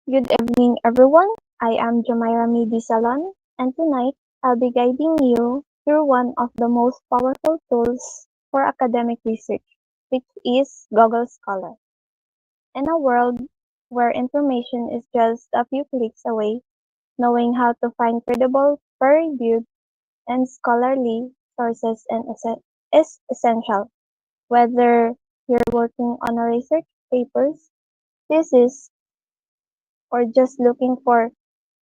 Good evening, everyone. I am Jamaira Midi Salon, and tonight I'll be guiding you through one of the most powerful tools for academic research, which is Google Scholar. In a world where information is just a few clicks away, knowing how to find credible, peer-reviewed, and scholarly sources is essential. Whether you're working on a research papers, thesis, or just looking for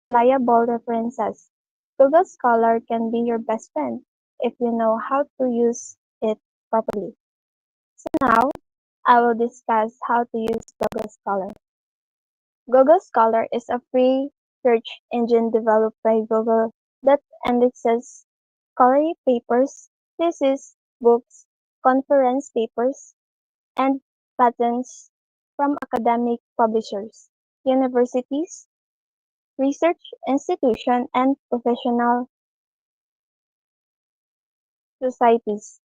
reliable references. Google Scholar can be your best friend if you know how to use it properly. So now, I will discuss how to use Google Scholar. Google Scholar is a free search engine developed by Google that indexes scholarly papers, theses, books, conference papers, and patents from academic publishers, universities, research institutions, and professional societies.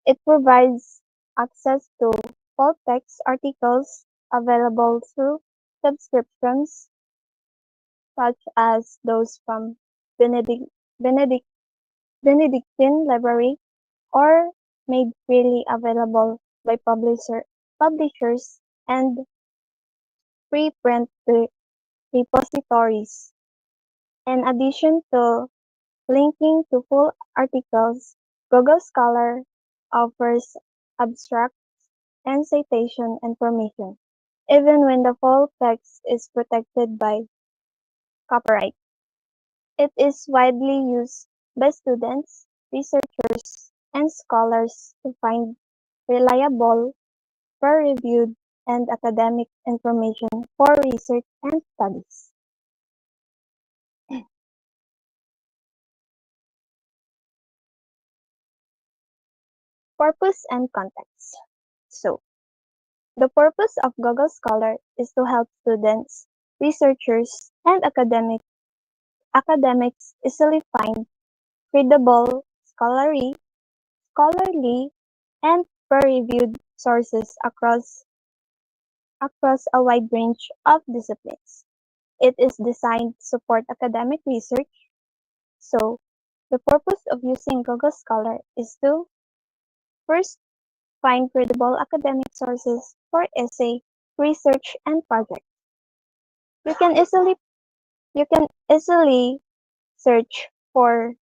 It provides access to full-text articles available through subscriptions, such as those from Benedict, Benedict, Benedictine Library, or made freely available by publishers and preprint repositories. In addition to linking to full articles, Google Scholar offers abstract and citation information, even when the full text is protected by copyright. It is widely used by students, researchers, and scholars to find reliable, peer-reviewed, and academic information for research and studies. Purpose and context. So, the purpose of Google Scholar is to help students, researchers, and academics easily find credible, scholarly, and peer-reviewed sources across a wide range of disciplines. It is designed to support academic research, so the purpose of using Google Scholar is to first find credible academic sources for essay, research, and project. You can easily you can easily search for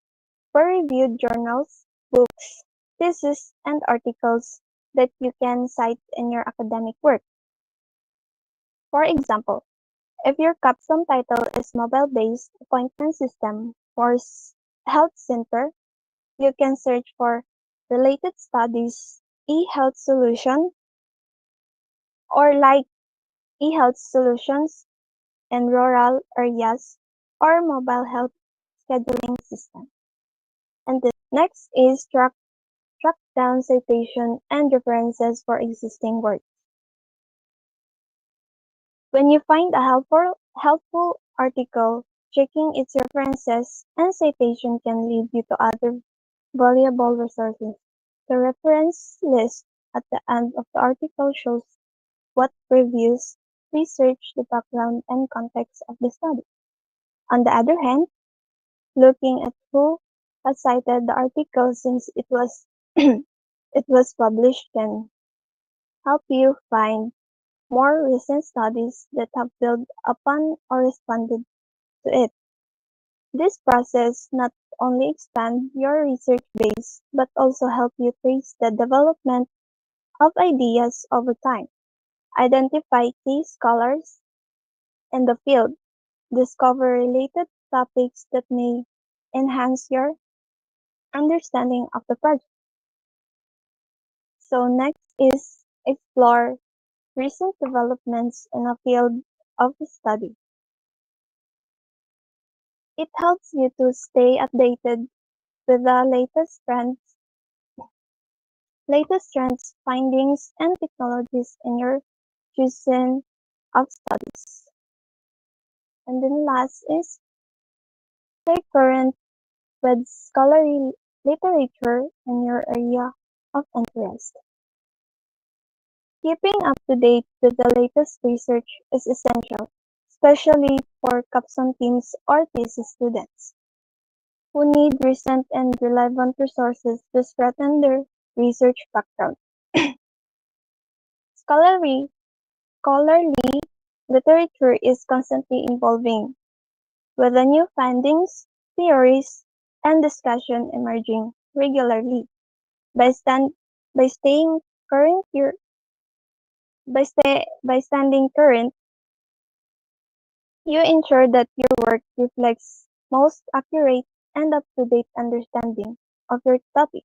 peer-reviewed journals, books, theses, and articles that you can cite in your academic work. For example, if your capstone title is Mobile-Based Appointment System for Health Center, you can search for related studies, e-health solution, or like e-health solutions in rural areas or mobile health scheduling system. And the next is track down citation and references for existing work. When you find a helpful article, checking its references and citation can lead you to other valuable resources. The reference list at the end of the article shows what previews research, the background, and context of the study. On the other hand, looking at who has cited the article since it was published can help you find more recent studies that have built upon or responded to it. This process not only expands your research base but also help you trace the development of ideas over time, identify key scholars in the field, discover related topics that may enhance your understanding of the project. So next is explore recent developments in a field of study. It helps you to stay updated with the latest trends, findings, and technologies in your choosing of studies. And then last is stay current with scholarly literature in your area of interest. Keeping up to date with the latest research is essential, especially for capstone teams or thesis students who need recent and relevant resources to strengthen their research background. Scholarly, scholarly literature is constantly evolving, with the new findings, theories, and discussion emerging regularly. By, stand, by staying current, by standing current, you ensure that your work reflects most accurate and up-to-date understanding of your topic.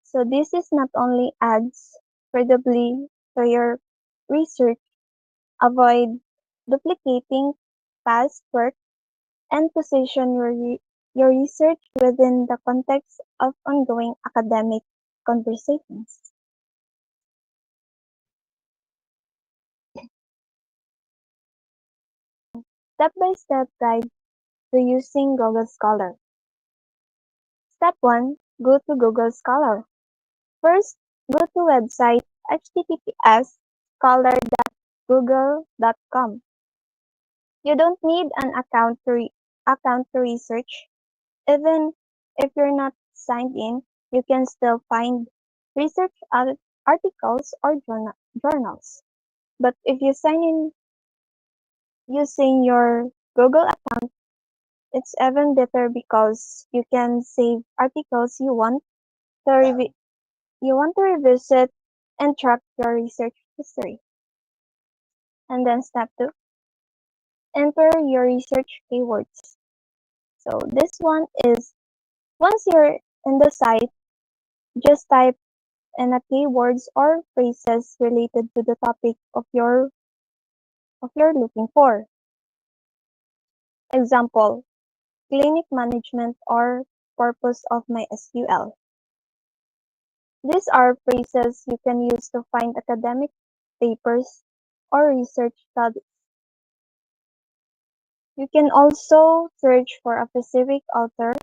So this is not only adds credibility to your research, avoid duplicating past work, and position your research within the context of ongoing academic conversations. Step-by-step guide to using Google Scholar. Step 1. Go to Google Scholar. First, go to website https://scholar.google.com. You don't need an account to research. Even if you're not signed in, you can still find research articles or journals. But if you sign in using your Google account, it's even better because you can save articles to revisit and track your research history. And then step 2, enter your research keywords. So this one is once you're in the site, just type in the keywords or phrases related to the topic of you're looking for. Example, clinic management or purpose of my SQL. These are phrases you can use to find academic papers or research studies. You can also search for a specific author,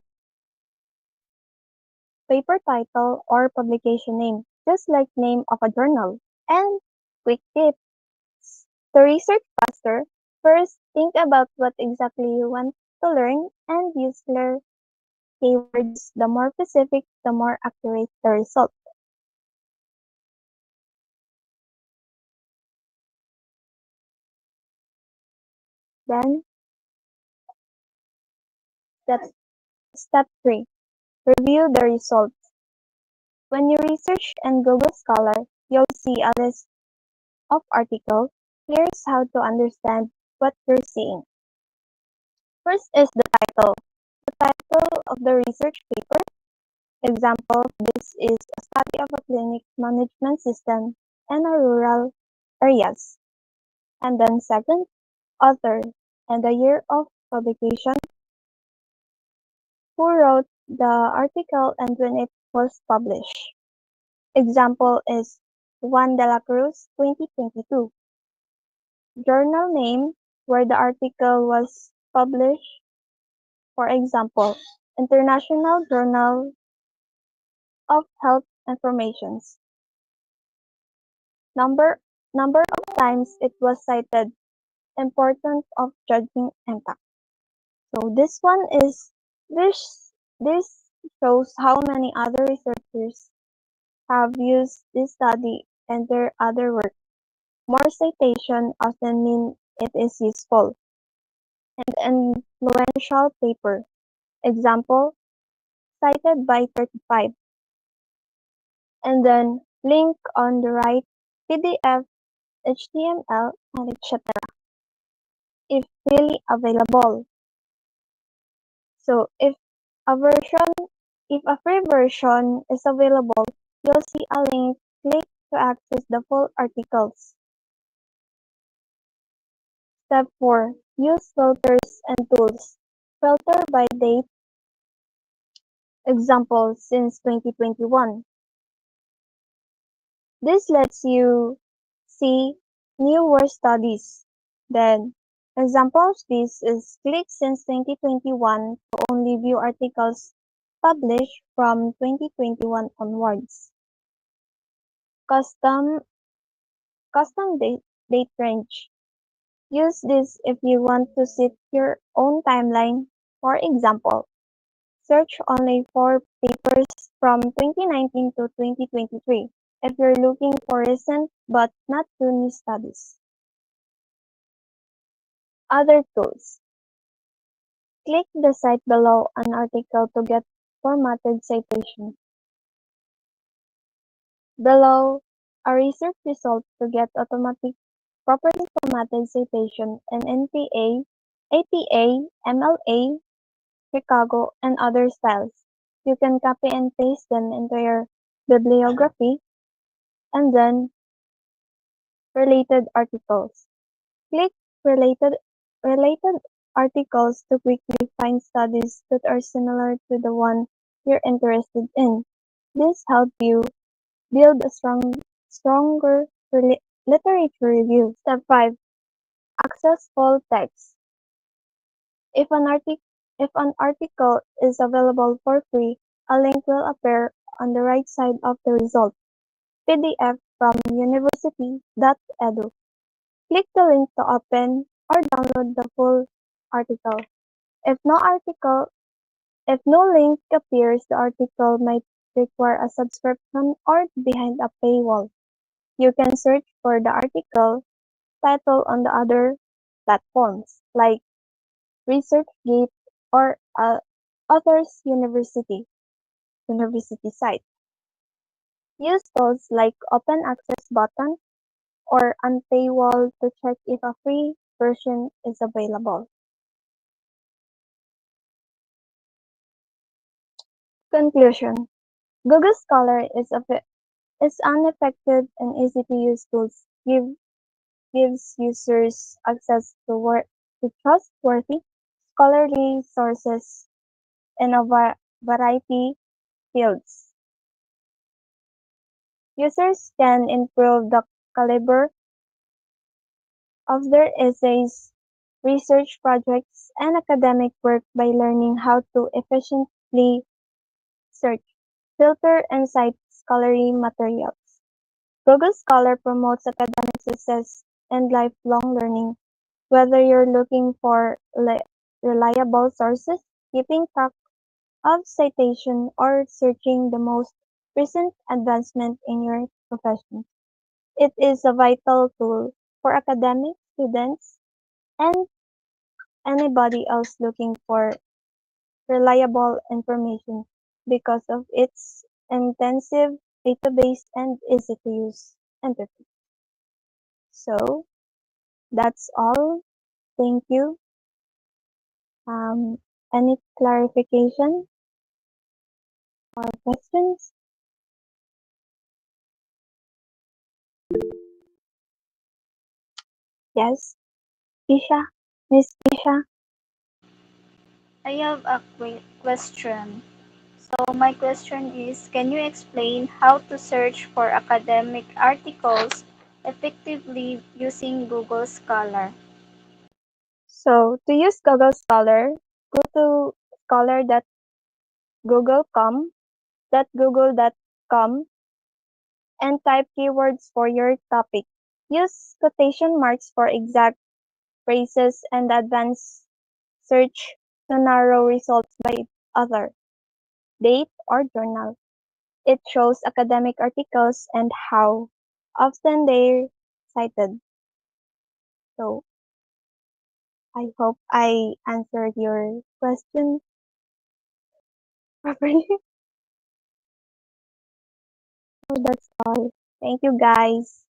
paper title, or publication name, just like name of a journal. And quick tips to research faster. First, think about what exactly you want to learn and use clear keywords. The more specific, the more accurate the result. Then, step, step 3. Review the results. When you research in Google Scholar, you'll see a list of articles. Here's how to understand what you're seeing. First is the title. The title of the research paper. Example, this is a study of a clinic management system in a rural areas. And then second, author and the year of publication, who wrote the article and when it was published. Example is Juan de la Cruz 2022. Journal name where the article was published, for example, International Journal of Health Informations. Number number of times it was cited, importance of judging impact. So this shows how many other researchers have used this study in their other work. More citation often mean it is useful and influential paper. Example, cited by 35. And then link on the right, PDF, HTML, and etc. if freely available. So if a free version is available, you'll see a link. Click to access the full articles. Step 4. Use filters and tools. Filter by date. Example, since 2021. This lets you see newer studies. Then, examples this is click since 2021 to only view articles published from 2021 onwards. Custom date range. Use this if you want to set your own timeline. For example, search only for papers from 2019 to 2023 if you're looking for recent but not too new studies. Other tools. Click the site below an article to get formatted citation. Below a research result to get automatic properly formatted citation in NPA, APA, MLA, Chicago, and other styles. You can copy and paste them into your bibliography and then related articles. Click related related articles to quickly find studies that are similar to the one you're interested in. This helps you build a stronger literature review. Step 5. Access full text. If if an article is available for free, a link will appear on the right side of the result. PDF from university.edu. Click the link to open or download the full article. If no article, if no link appears, the article might require a subscription or behind a paywall. You can search for the article title on the other platforms like ResearchGate or author's university site. Use tools like open access button or unpaywall to check if a free version is available. Conclusion. Google Scholar is an effective and easy to use tool. Gives users access to trustworthy, scholarly sources in a variety fields. Users can improve the caliber of their essays, research projects, and academic work by learning how to efficiently search, filter, and cite scholarly materials. Google Scholar promotes academic success and lifelong learning, whether you're looking for reliable sources, keeping track of citation, or searching the most recent advancement in your profession. It is a vital tool for academic students and anybody else looking for reliable information because of its intensive database and easy to use interface. So that's all. Thank you. Um, any clarification or questions? Yes, Isha, Miss Isha. I have a question. So my question is, can you explain how to search for academic articles effectively using Google Scholar? So to use Google Scholar, go to scholar.google.com and type keywords for your topic. Use quotation marks for exact phrases and advanced search to narrow results by author, date, or journal. It shows academic articles and how often they're cited. So I hope I answered your question properly. So that's all. Thank you guys.